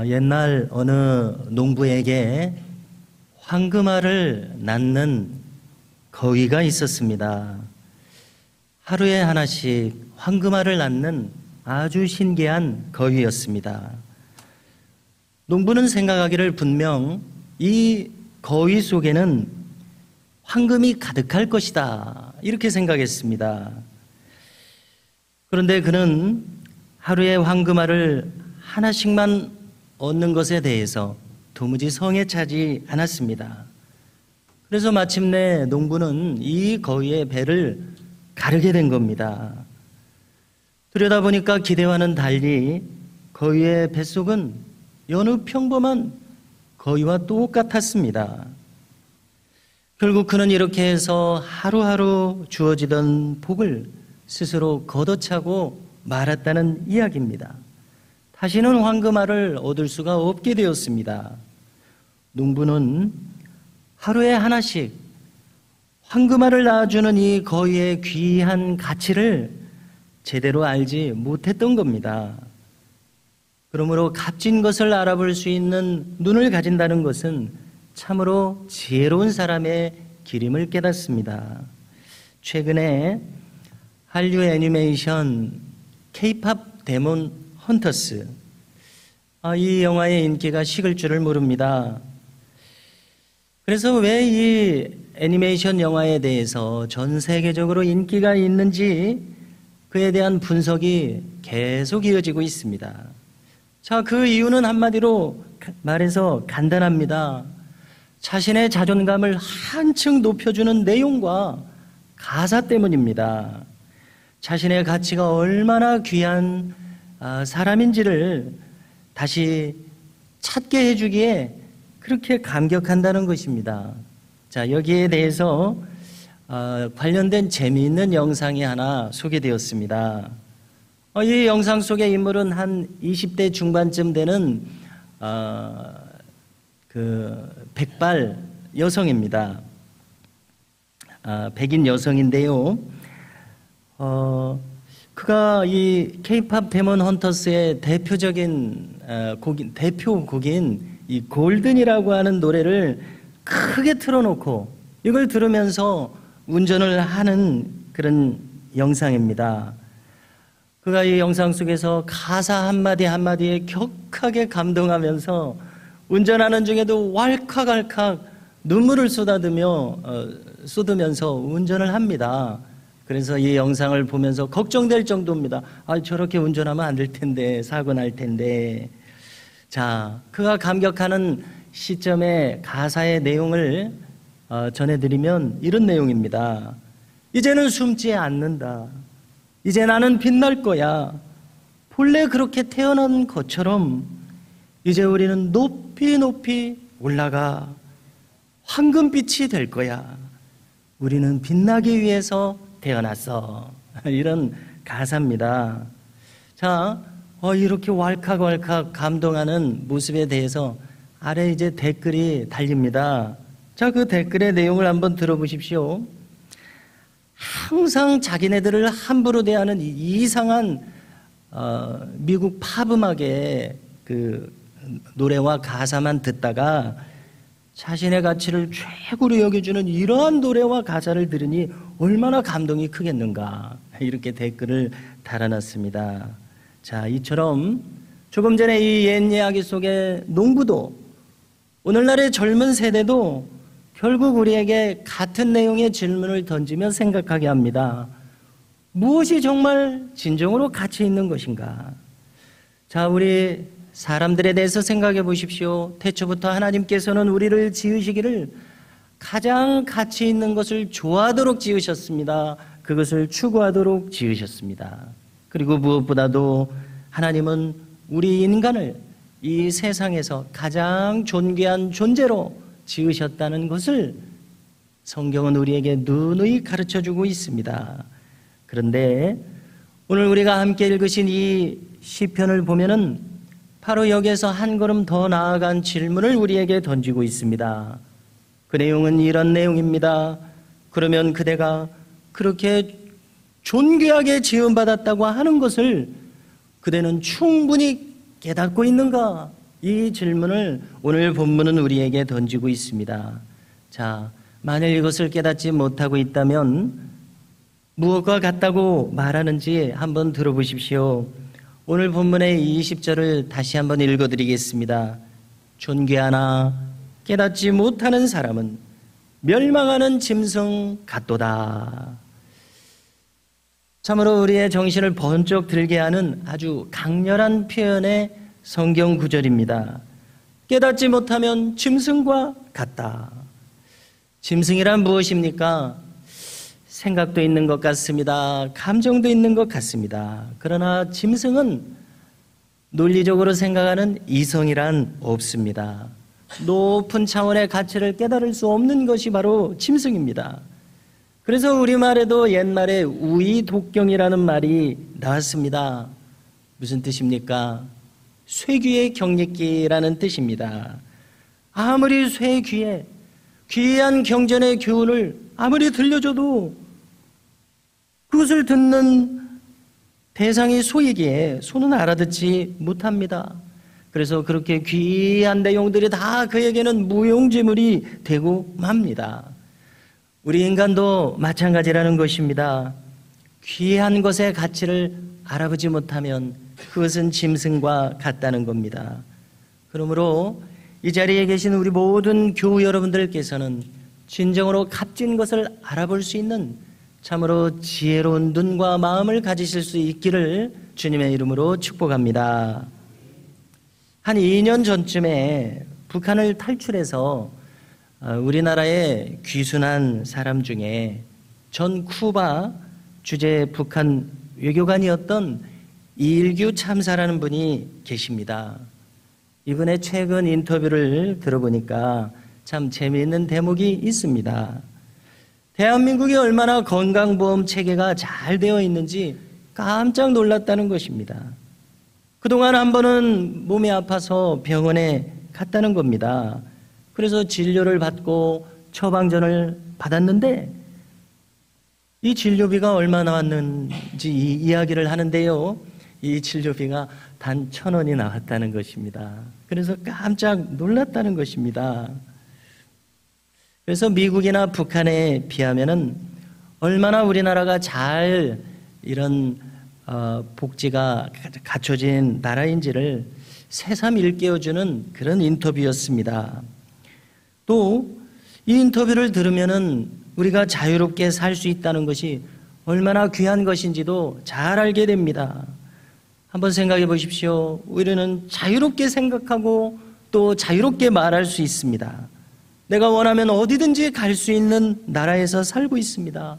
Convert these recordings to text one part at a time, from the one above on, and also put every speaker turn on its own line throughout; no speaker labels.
옛날 어느 농부에게 황금알을 낳는 거위가 있었습니다. 하루에 하나씩 황금알을 낳는 아주 신기한 거위였습니다. 농부는 생각하기를 분명 이 거위 속에는 황금이 가득할 것이다, 이렇게 생각했습니다. 그런데 그는 하루에 황금알을 하나씩만 얻는 것에 대해서 도무지 성에 차지 않았습니다. 그래서 마침내 농부는 이 거위의 배를 가르게 된 겁니다. 들여다보니까 기대와는 달리 거위의 뱃속은 여느 평범한 거위와 똑같았습니다. 결국 그는 이렇게 해서 하루하루 주어지던 복을 스스로 걷어차고 말았다는 이야기입니다. 다시는 황금알을 얻을 수가 없게 되었습니다. 농부는 하루에 하나씩 황금알을 낳아주는 이 거위의 귀한 가치를 제대로 알지 못했던 겁니다. 그러므로 값진 것을 알아볼 수 있는 눈을 가진다는 것은 참으로 지혜로운 사람의 길임을 깨닫습니다. 최근에 한류 애니메이션 K-팝 데몬 헌터스, 이 영화의 인기가 식을 줄을 모릅니다. 그래서 왜 이 애니메이션 영화에 대해서 전 세계적으로 인기가 있는지 그에 대한 분석이 계속 이어지고 있습니다. 자, 그 이유는 한마디로 말해서 간단합니다. 자신의 자존감을 한층 높여주는 내용과 가사 때문입니다. 자신의 가치가 얼마나 귀한 사람인지를 다시 찾게 해주기에 그렇게 감격한다는 것입니다. 자, 여기에 대해서 관련된 재미있는 영상이 하나 소개되었습니다. 이 영상 속의 인물은 한 20대 중반쯤 되는 백발 여성입니다. 백인 여성인데요. 그가 이 K-팝 데몬 헌터스의 대표적인 대표 곡인 이 골든이라고 하는 노래를 크게 틀어놓고 이걸 들으면서 운전을 하는 그런 영상입니다. 그가 이 영상 속에서 가사 한마디 한마디에 격하게 감동하면서 운전하는 중에도 왈칵왈칵 눈물을 쏟으면서 운전을 합니다. 그래서 이 영상을 보면서 걱정될 정도입니다. 저렇게 운전하면 안 될 텐데, 사고 날 텐데. 자, 그가 감격하는 시점의 가사의 내용을 전해드리면 이런 내용입니다. 이제는 숨지 않는다. 이제 나는 빛날 거야. 본래 그렇게 태어난 것처럼 이제 우리는 높이 높이 올라가 황금빛이 될 거야. 우리는 빛나기 위해서 태어났어. 이런 가사입니다. 자, 이렇게 왈칵왈칵 감동하는 모습에 대해서 아래 이제 댓글이 달립니다. 자, 그 댓글의 내용을 한번 들어보십시오. 항상 자기네들을 함부로 대하는 이상한 미국 팝 음악의 그 노래와 가사만 듣다가 자신의 가치를 최고로 여겨주는 이러한 노래와 가사를 들으니 얼마나 감동이 크겠는가, 이렇게 댓글을 달아놨습니다. 자, 이처럼 조금 전에 이 옛 이야기 속의 농부도 오늘날의 젊은 세대도 결국 우리에게 같은 내용의 질문을 던지며 생각하게 합니다. 무엇이 정말 진정으로 가치 있는 것인가? 자, 우리 사람들에 대해서 생각해 보십시오. 태초부터 하나님께서는 우리를 지으시기를 가장 가치 있는 것을 좋아하도록 지으셨습니다. 그것을 추구하도록 지으셨습니다. 그리고 무엇보다도 하나님은 우리 인간을 이 세상에서 가장 존귀한 존재로 지으셨다는 것을 성경은 우리에게 누누이 가르쳐주고 있습니다. 그런데 오늘 우리가 함께 읽으신 이 시편을 보면은 바로 여기에서 한 걸음 더 나아간 질문을 우리에게 던지고 있습니다. 그 내용은 이런 내용입니다. 그러면 그대가 그렇게 존귀하게 지음받았다고 하는 것을 그대는 충분히 깨닫고 있는가? 이 질문을 오늘 본문은 우리에게 던지고 있습니다. 자, 만일 이것을 깨닫지 못하고 있다면 무엇과 같다고 말하는지 한번 들어보십시오. 오늘 본문의 20절을 다시 한번 읽어드리겠습니다. 존귀하나 깨닫지 못하는 사람은 멸망하는 짐승 같도다. 참으로 우리의 정신을 번쩍 들게 하는 아주 강렬한 표현의 성경 구절입니다. 깨닫지 못하면 짐승과 같다. 짐승이란 무엇입니까? 생각도 있는 것 같습니다. 감정도 있는 것 같습니다. 그러나 짐승은 논리적으로 생각하는 이성이란 없습니다. 높은 차원의 가치를 깨달을 수 없는 것이 바로 짐승입니다. 그래서 우리말에도 옛말에 우이독경이라는 말이 나왔습니다. 무슨 뜻입니까? 쇠귀의 경례기라는 뜻입니다. 아무리 쇠귀에 귀한 경전의 교훈을 아무리 들려줘도 그것을 듣는 대상이 소이기에 소는 알아듣지 못합니다. 그래서 그렇게 귀한 내용들이 다 그에게는 무용지물이 되고 맙니다. 우리 인간도 마찬가지라는 것입니다. 귀한 것의 가치를 알아보지 못하면 그것은 짐승과 같다는 겁니다. 그러므로 이 자리에 계신 우리 모든 교우 여러분들께서는 진정으로 값진 것을 알아볼 수 있는 참으로 지혜로운 눈과 마음을 가지실 수 있기를 주님의 이름으로 축복합니다. 한 2년 전쯤에 북한을 탈출해서 우리나라에 귀순한 사람 중에 전 쿠바 주재 북한 외교관이었던 이일규 참사라는 분이 계십니다. 이분의 최근 인터뷰를 들어보니까 참 재미있는 대목이 있습니다. 대한민국이 얼마나 건강보험 체계가 잘 되어 있는지 깜짝 놀랐다는 것입니다. 그동안 한 번은 몸이 아파서 병원에 갔다는 겁니다. 그래서 진료를 받고 처방전을 받았는데 이 진료비가 얼마 나왔는지 이야기를 하는데요. 이 진료비가 단 1,000원이 나왔다는 것입니다. 그래서 깜짝 놀랐다는 것입니다. 그래서 미국이나 북한에 비하면은 얼마나 우리나라가 잘 이런 복지가 갖춰진 나라인지를 새삼 일깨워주는 그런 인터뷰였습니다. 또 이 인터뷰를 들으면은 우리가 자유롭게 살 수 있다는 것이 얼마나 귀한 것인지도 잘 알게 됩니다. 한번 생각해 보십시오. 우리는 자유롭게 생각하고 또 자유롭게 말할 수 있습니다. 내가 원하면 어디든지 갈 수 있는 나라에서 살고 있습니다.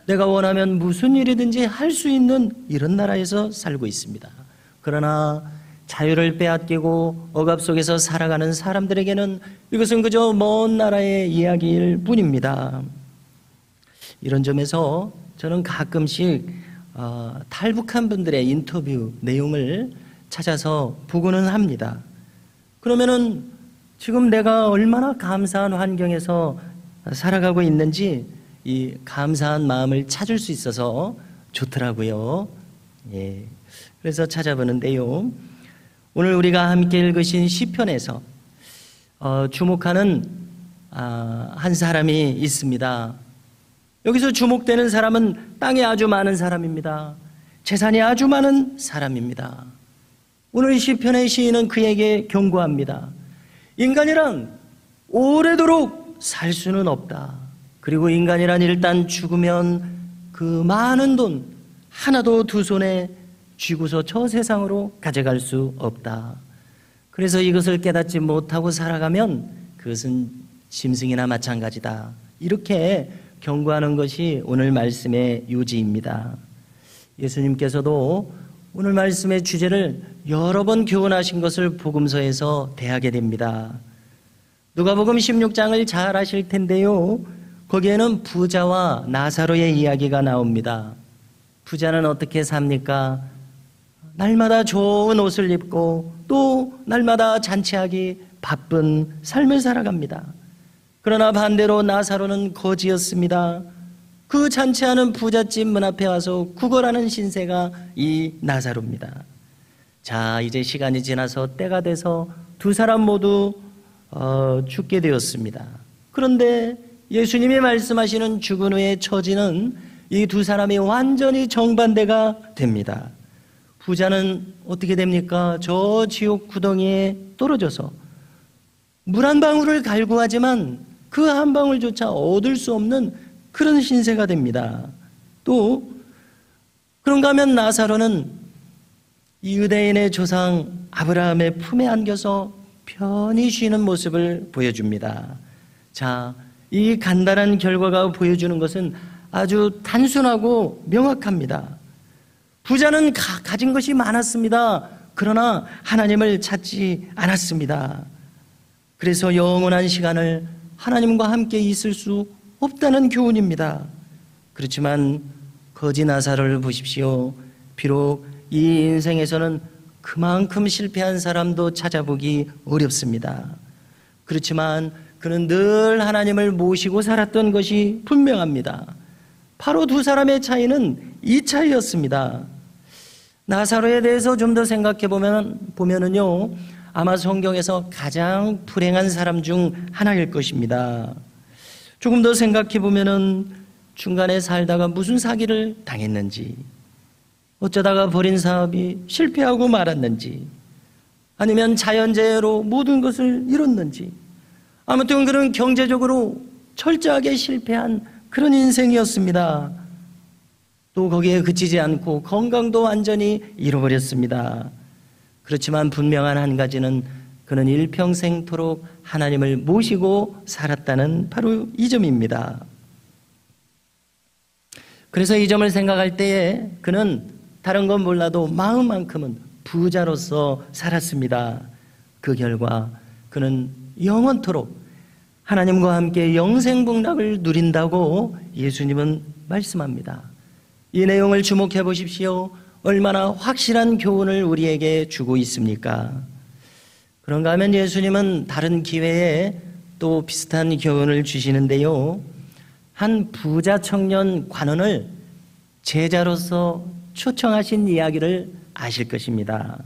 내가 원하면 무슨 일이든지 할 수 있는 이런 나라에서 살고 있습니다. 그러나 자유를 빼앗기고 억압 속에서 살아가는 사람들에게는 이것은 그저 먼 나라의 이야기일 뿐입니다. 이런 점에서 저는 가끔씩 탈북한 분들의 인터뷰 내용을 찾아서 보고는 합니다. 그러면은 지금 내가 얼마나 감사한 환경에서 살아가고 있는지 이 감사한 마음을 찾을 수 있어서 좋더라고요. 예. 그래서 찾아보는데요. 오늘 우리가 함께 읽으신 시편에서 주목하는 한 사람이 있습니다. 여기서 주목되는 사람은 땅에 아주 많은 사람입니다. 재산이 아주 많은 사람입니다. 오늘 시편의 시인은 그에게 경고합니다. 인간이란 오래도록 살 수는 없다. 그리고 인간이란 일단 죽으면 그 많은 돈 하나도 두 손에 쥐고서 저 세상으로 가져갈 수 없다. 그래서 이것을 깨닫지 못하고 살아가면 그것은 짐승이나 마찬가지다. 이렇게 경고하는 것이 오늘 말씀의 요지입니다. 예수님께서도 오늘 말씀의 주제를 여러 번 교훈하신 것을 복음서에서 대하게 됩니다. 누가복음 16장을 잘 아실 텐데요. 거기에는 부자와 나사로의 이야기가 나옵니다. 부자는 어떻게 삽니까? 날마다 좋은 옷을 입고 또 날마다 잔치하기 바쁜 삶을 살아갑니다. 그러나 반대로 나사로는 거지였습니다. 그 잔치하는 부잣집 문 앞에 와서 구걸하는 신세가 이 나사로입니다. 자, 이제 시간이 지나서 때가 돼서 두 사람 모두 죽게 되었습니다. 그런데 예수님이 말씀하시는 죽은 후의 처지는 이 두 사람이 완전히 정반대가 됩니다. 부자는 어떻게 됩니까? 저 지옥 구덩이에 떨어져서 물 한 방울을 갈구하지만 그 한 방울조차 얻을 수 없는 그런 신세가 됩니다. 또 그런가 하면 나사로는 이 유대인의 조상 아브라함의 품에 안겨서 편히 쉬는 모습을 보여줍니다. 자, 이 간단한 결과가 보여주는 것은 아주 단순하고 명확합니다. 부자는 가진 것이 많았습니다. 그러나 하나님을 찾지 않았습니다. 그래서 영원한 시간을 하나님과 함께 있을 수 없다는 교훈입니다. 그렇지만 거지 나사로를 보십시오. 비록 이 인생에서는 그만큼 실패한 사람도 찾아보기 어렵습니다. 그렇지만 그는 늘 하나님을 모시고 살았던 것이 분명합니다. 바로 두 사람의 차이는 이 차이였습니다. 나사로에 대해서 좀 더 생각해 보면은요, 아마 성경에서 가장 불행한 사람 중 하나일 것입니다. 조금 더 생각해 보면은 중간에 살다가 무슨 사기를 당했는지, 어쩌다가 벌인 사업이 실패하고 말았는지, 아니면 자연재해로 모든 것을 잃었는지, 아무튼 그런 경제적으로 철저하게 실패한 그런 인생이었습니다. 또 거기에 그치지 않고 건강도 완전히 잃어버렸습니다. 그렇지만 분명한 한 가지는 그는 일평생토록 하나님을 모시고 살았다는 바로 이 점입니다. 그래서 이 점을 생각할 때에 그는 다른 건 몰라도 마음만큼은 부자로서 살았습니다. 그 결과 그는 영원토록 하나님과 함께 영생복락을 누린다고 예수님은 말씀합니다. 이 내용을 주목해 보십시오. 얼마나 확실한 교훈을 우리에게 주고 있습니까? 그런가 하면 예수님은 다른 기회에 또 비슷한 교훈을 주시는데요, 한 부자 청년 관원을 제자로서 초청하신 이야기를 아실 것입니다.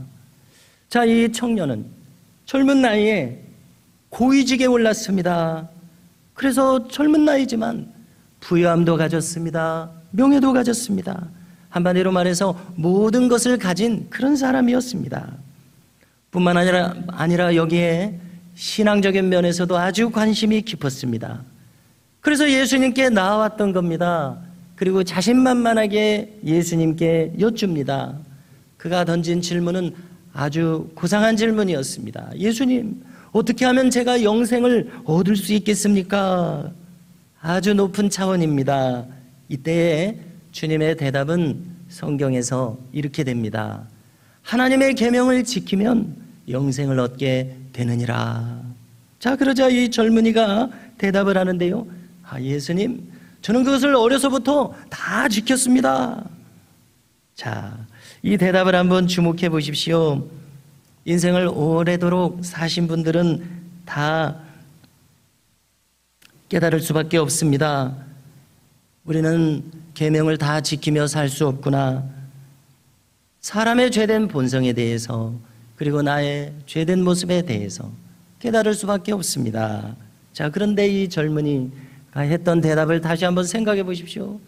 자, 이 청년은 젊은 나이에 고위직에 올랐습니다. 그래서 젊은 나이지만 부유함도 가졌습니다. 명예도 가졌습니다. 한마디로 말해서 모든 것을 가진 그런 사람이었습니다. 뿐만 아니라 여기에 신앙적인 면에서도 아주 관심이 깊었습니다. 그래서 예수님께 나왔던 겁니다. 그리고 자신만만하게 예수님께 여쭙니다. 그가 던진 질문은 아주 고상한 질문이었습니다. 예수님, 어떻게 하면 제가 영생을 얻을 수 있겠습니까? 아주 높은 차원입니다. 이때에 주님의 대답은 성경에서 이렇게 됩니다. 하나님의 계명을 지키면 영생을 얻게 되느니라. 자, 그러자 이 젊은이가 대답을 하는데요, 예수님, 저는 그것을 어려서부터 다 지켰습니다. 자, 이 대답을 한번 주목해 보십시오. 인생을 오래도록 사신 분들은 다 깨달을 수밖에 없습니다. 우리는 계명을 다 지키며 살 수 없구나. 사람의 죄된 본성에 대해서, 그리고 나의 죄된 모습에 대해서 깨달을 수밖에 없습니다. 자, 그런데 이 젊은이가 했던 대답을 다시 한번 생각해 보십시오.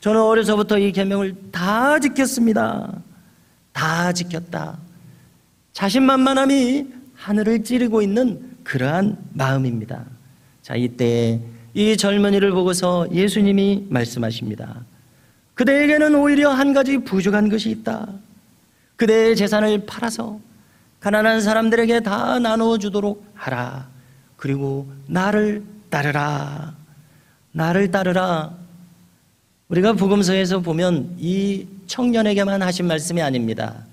저는 어려서부터 이 계명을 다 지켰습니다. 다 지켰다. 자신만만함이 하늘을 찌르고 있는 그러한 마음입니다. 자, 이때 이 젊은이를 보고서 예수님이 말씀하십니다. 그대에게는 오히려 한 가지 부족한 것이 있다. 그대의 재산을 팔아서 가난한 사람들에게 다 나눠주도록 하라. 그리고 나를 따르라. 나를 따르라. 우리가 복음서에서 보면 이 청년에게만 하신 말씀이 아닙니다.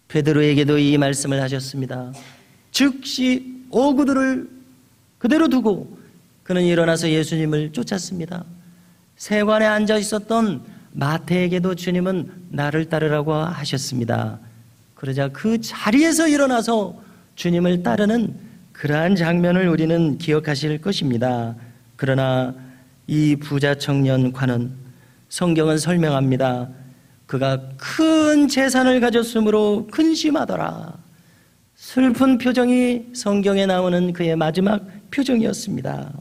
베드로에게도 이 말씀을 하셨습니다. 즉시 어구들을 그대로 두고 그는 일어나서 예수님을 쫓았습니다. 세관에 앉아 있었던 마태에게도 주님은 나를 따르라고 하셨습니다. 그러자 그 자리에서 일어나서 주님을 따르는 그러한 장면을 우리는 기억하실 것입니다. 그러나 이 부자 청년 관은 성경은 설명합니다. 그가 큰 재산을 가졌으므로 근심하더라. 슬픈 표정이 성경에 나오는 그의 마지막 표정이었습니다.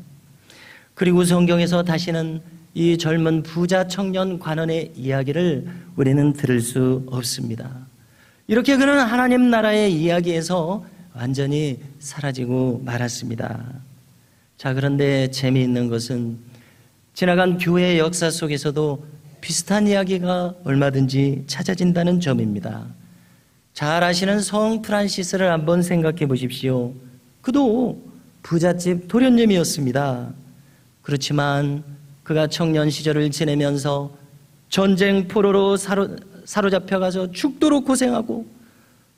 그리고 성경에서 다시는 이 젊은 부자 청년 관원의 이야기를 우리는 들을 수 없습니다. 이렇게 그는 하나님 나라의 이야기에서 완전히 사라지고 말았습니다. 자, 그런데 재미있는 것은 지나간 교회의 역사 속에서도 비슷한 이야기가 얼마든지 찾아진다는 점입니다. 잘 아시는 성 프란시스를 한번 생각해 보십시오. 그도 부잣집 도련님이었습니다. 그렇지만 그가 청년 시절을 지내면서 전쟁 포로로 사로잡혀가서 죽도록 고생하고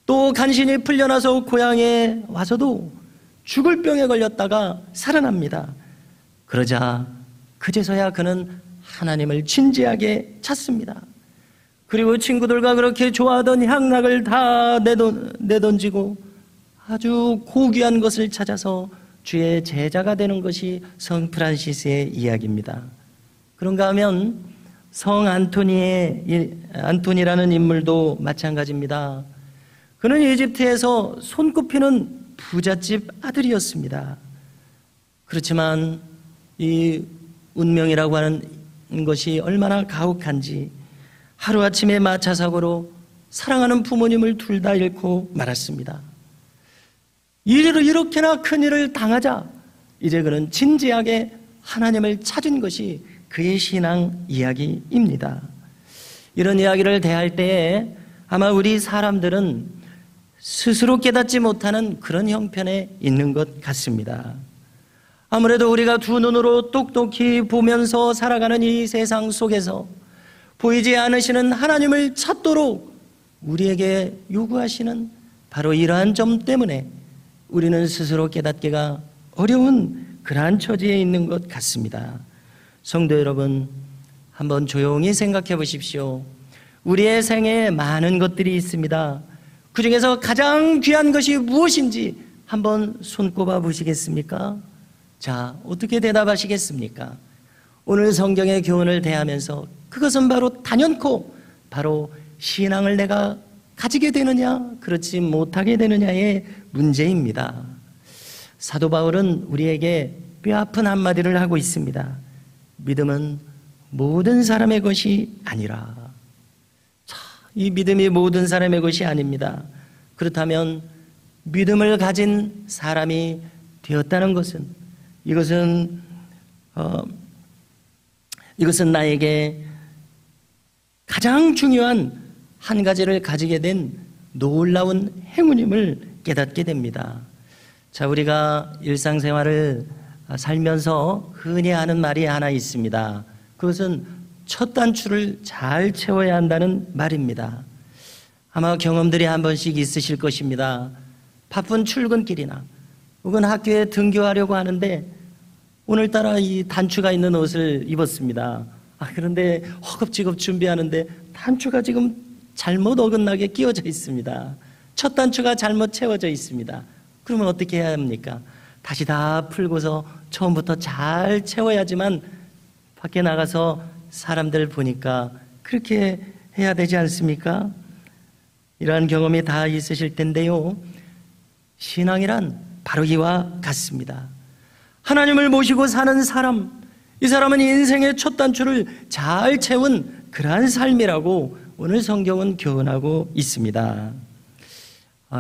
또 간신히 풀려나서 고향에 와서도 죽을 병에 걸렸다가 살아납니다. 그러자 그제서야 그는 하나님을 진지하게 찾습니다. 그리고 친구들과 그렇게 좋아하던 향락을 다 내던지고 아주 고귀한 것을 찾아서 주의 제자가 되는 것이 성 프란시스의 이야기입니다. 그런가 하면 성 안토니라는 인물도 마찬가지입니다. 그는 이집트에서 손꼽히는 부잣집 아들이었습니다. 그렇지만 이 운명이라고 하는 것이 얼마나 가혹한지 하루아침에 마차 사고로 사랑하는 부모님을 둘 다 잃고 말았습니다. 이렇게나 큰 일을 당하자 이제 그는 진지하게 하나님을 찾은 것이 그의 신앙 이야기입니다. 이런 이야기를 대할 때에 아마 우리 사람들은 스스로 깨닫지 못하는 그런 형편에 있는 것 같습니다. 아무래도 우리가 두 눈으로 똑똑히 보면서 살아가는 이 세상 속에서 보이지 않으시는 하나님을 찾도록 우리에게 요구하시는 바로 이러한 점 때문에 우리는 스스로 깨닫기가 어려운 그러한 처지에 있는 것 같습니다. 성도 여러분, 한번 조용히 생각해 보십시오. 우리의 생에 많은 것들이 있습니다. 그 중에서 가장 귀한 것이 무엇인지 한번 손꼽아 보시겠습니까? 자, 어떻게 대답하시겠습니까? 오늘 성경의 교훈을 대하면서 그것은 바로 단연코 바로 신앙을 내가 가지게 되느냐 그렇지 못하게 되느냐의 문제입니다. 사도 바울은 우리에게 뼈아픈 한마디를 하고 있습니다. 믿음은 모든 사람의 것이 아니라. 자, 이 믿음이 모든 사람의 것이 아닙니다. 그렇다면 믿음을 가진 사람이 되었다는 것은 이것은 나에게 가장 중요한 한 가지를 가지게 된 놀라운 행운임을 깨닫게 됩니다. 자, 우리가 일상생활을 살면서 흔히 하는 말이 하나 있습니다. 그것은 첫 단추를 잘 채워야 한다는 말입니다. 아마 경험들이 한 번씩 있으실 것입니다. 바쁜 출근길이나 혹은 학교에 등교하려고 하는데 오늘따라 이 단추가 있는 옷을 입었습니다. 그런데 허겁지겁 준비하는데 단추가 지금 잘못 어긋나게 끼워져 있습니다. 첫 단추가 잘못 채워져 있습니다. 그러면 어떻게 해야 합니까? 다시 다 풀고서 처음부터 잘 채워야지만 밖에 나가서 사람들 보니까 그렇게 해야 되지 않습니까? 이러한 경험이 다 있으실 텐데요. 신앙이란 바로 이와 같습니다. 하나님을 모시고 사는 사람, 이 사람은 인생의 첫 단추를 잘 채운 그러한 삶이라고 오늘 성경은 교훈하고 있습니다.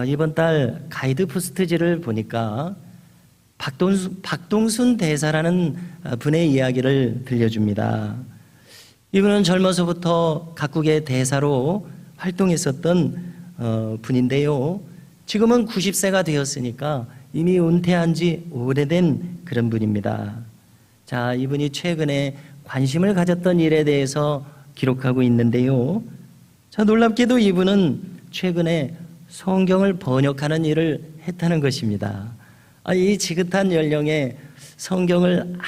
이번 달 가이드 포스트지를 보니까 박동순 대사라는 분의 이야기를 들려줍니다. 이분은 젊어서부터 각국의 대사로 활동했었던 분인데요. 지금은 90세가 되었으니까 이미 은퇴한 지 오래된 그런 분입니다. 자, 이분이 최근에 관심을 가졌던 일에 대해서 기록하고 있는데요. 자, 놀랍게도 이분은 최근에 성경을 번역하는 일을 했다는 것입니다. 이 지긋한 연령에 성경을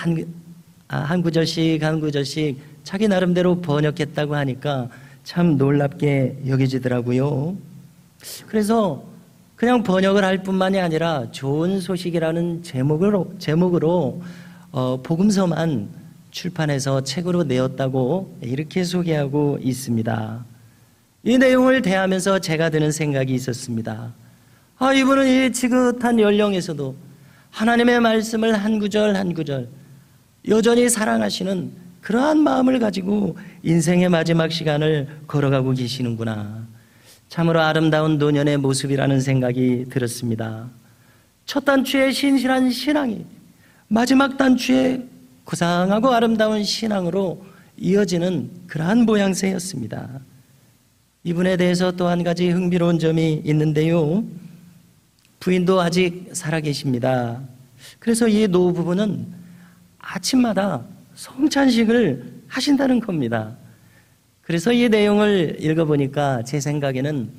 한 구절씩 한 구절씩 자기 나름대로 번역했다고 하니까 참 놀랍게 여겨지더라고요. 그래서 그냥 번역을 할 뿐만이 아니라 좋은 소식이라는 제목으로 복음서만 출판해서 책으로 내었다고 이렇게 소개하고 있습니다. 이 내용을 대하면서 제가 드는 생각이 있었습니다. 이분은 이 지긋한 연령에서도 하나님의 말씀을 한 구절 한 구절 여전히 사랑하시는 그러한 마음을 가지고 인생의 마지막 시간을 걸어가고 계시는구나. 참으로 아름다운 노년의 모습이라는 생각이 들었습니다. 첫 단추의 신실한 신앙이 마지막 단추의 고상하고 아름다운 신앙으로 이어지는 그러한 모양새였습니다. 이분에 대해서 또 한 가지 흥미로운 점이 있는데요, 부인도 아직 살아계십니다. 그래서 이 노부부는 아침마다 성찬식을 하신다는 겁니다. 그래서 이 내용을 읽어보니까 제 생각에는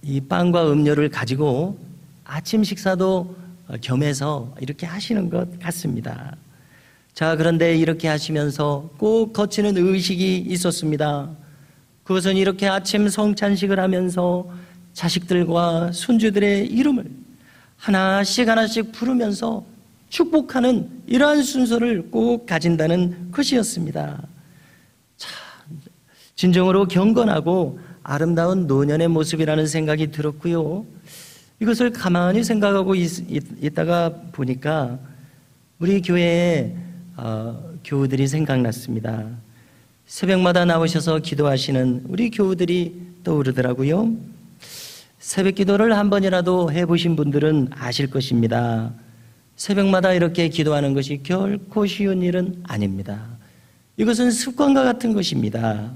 이 빵과 음료를 가지고 아침 식사도 겸해서 이렇게 하시는 것 같습니다. 자, 그런데 이렇게 하시면서 꼭 거치는 의식이 있었습니다. 그것은 이렇게 아침 성찬식을 하면서 자식들과 손주들의 이름을 하나씩 하나씩 부르면서 축복하는 이러한 순서를 꼭 가진다는 것이었습니다. 참, 진정으로 경건하고 아름다운 노년의 모습이라는 생각이 들었고요. 이것을 가만히 생각하고 있다가 보니까 우리 교회에 교우들이 생각났습니다. 새벽마다 나오셔서 기도하시는 우리 교우들이 떠오르더라고요. 새벽 기도를 한 번이라도 해보신 분들은 아실 것입니다. 새벽마다 이렇게 기도하는 것이 결코 쉬운 일은 아닙니다. 이것은 습관과 같은 것입니다.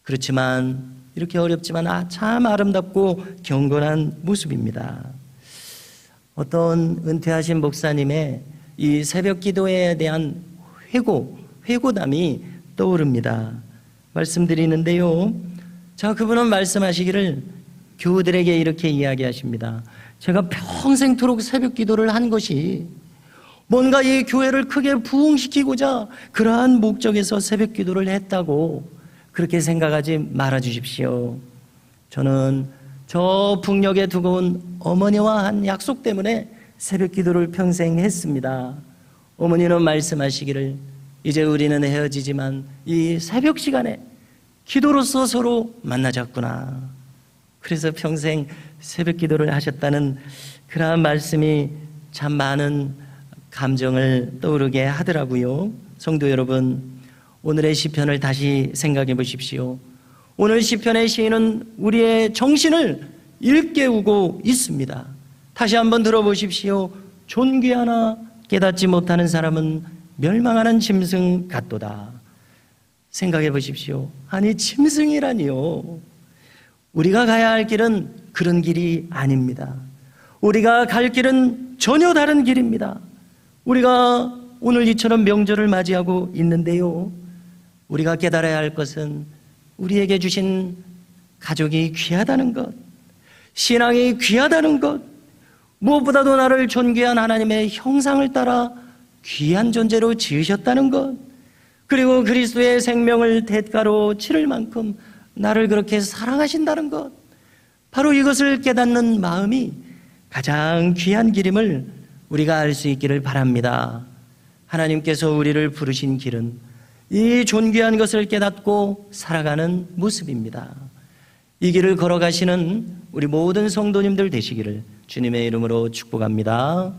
그렇지만 이렇게 어렵지만 참 아름답고 경건한 모습입니다. 어떤 은퇴하신 목사님의 이 새벽 기도에 대한 회고담이 떠오릅니다. 말씀드리는데요, 자, 그분은 말씀하시기를 교우들에게 이렇게 이야기하십니다. 제가 평생토록 새벽 기도를 한 것이 뭔가 이 교회를 크게 부흥시키고자 그러한 목적에서 새벽 기도를 했다고 그렇게 생각하지 말아 주십시오. 저는 저 북녘에 두고 온 어머니와 한 약속 때문에 새벽 기도를 평생 했습니다. 어머니는 말씀하시기를 이제 우리는 헤어지지만 이 새벽 시간에 기도로서 서로 만나자꾸나. 그래서 평생 새벽 기도를 하셨다는 그러한 말씀이 참 많은 감정을 떠오르게 하더라고요. 성도 여러분, 오늘의 시편을 다시 생각해 보십시오. 오늘 시편의 시인은 우리의 정신을 일깨우고 있습니다. 다시 한번 들어보십시오. 존귀하나 깨닫지 못하는 사람은 멸망하는 짐승 같도다. 생각해 보십시오. 아니, 짐승이라니요. 우리가 가야 할 길은 그런 길이 아닙니다. 우리가 갈 길은 전혀 다른 길입니다. 우리가 오늘 이처럼 명절을 맞이하고 있는데요, 우리가 깨달아야 할 것은 우리에게 주신 가족이 귀하다는 것, 신앙이 귀하다는 것, 무엇보다도 나를 존귀한 하나님의 형상을 따라 귀한 존재로 지으셨다는 것, 그리고 그리스도의 생명을 대가로 치를 만큼 나를 그렇게 사랑하신다는 것, 바로 이것을 깨닫는 마음이 가장 귀한 길임을 우리가 알 수 있기를 바랍니다. 하나님께서 우리를 부르신 길은 이 존귀한 것을 깨닫고 살아가는 모습입니다. 이 길을 걸어가시는 우리 모든 성도님들 되시기를 주님의 이름으로 축복합니다.